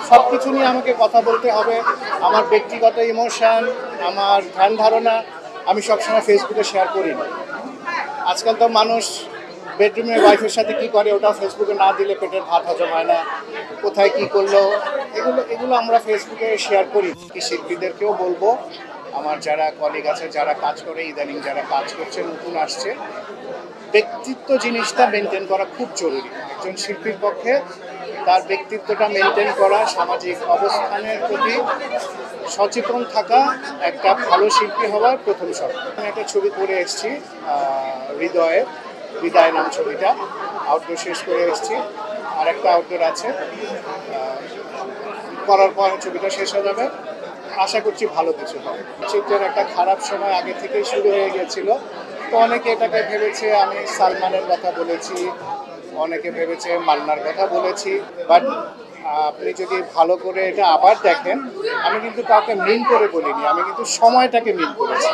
সব কিছু নিয়ে আমাকে কথা বলতে হবে। আমার ব্যক্তিগত ইমোশন, আমার ধ্যান ধারণা আমি সবসময় ফেসবুকে শেয়ার করি না। আজকাল তো মানুষ বেডরুমে ওয়াইফের সাথে কী করে ওটা ফেসবুকে না দিলে পেটের ভাত হজম হয় না, কোথায় কী করলো, এগুলো এগুলো আমরা ফেসবুকে শেয়ার করি। কি শিল্পীদেরকেও বলবো, আমার যারা কলিগ আছে, যারা কাজ করে, ইদানিং যারা কাজ করছে, নতুন আসছে, ব্যক্তিত্ব জিনিসটা মেনটেন করা খুব জরুরি। একজন শিল্পীর পক্ষে তার ব্যক্তিত্বটা মেনটেন করা, সামাজিক অবস্থানের প্রতি সচেতন থাকা একটা ভালো শিল্পী হওয়ার প্রথম শর্ত। আমি একটা ছবি করে এসেছি, হৃদয় নাম ছবিটা, আউটডোর শেষ করে এসেছি, আর একটা আউটডোর আছে, করার পর ছবিটা শেষ হয়ে যাবে। আশা করছি ভালো কিছু হবে। চিত্রের একটা খারাপ সময় আগে থেকেই শুরু হয়ে গিয়েছিল, তো অনেকে এটাকে ভেবেছে আমি সালমানের কথা বলেছি, অনেকে ভেবেছে মান্নার কথা বলেছি, বাট আপনি যদি ভালো করে এটা আবার দেখেন, আমি কিন্তু কাউকে মিন করে বলিনি, আমি কিন্তু সময়টাকে মিন করেছি।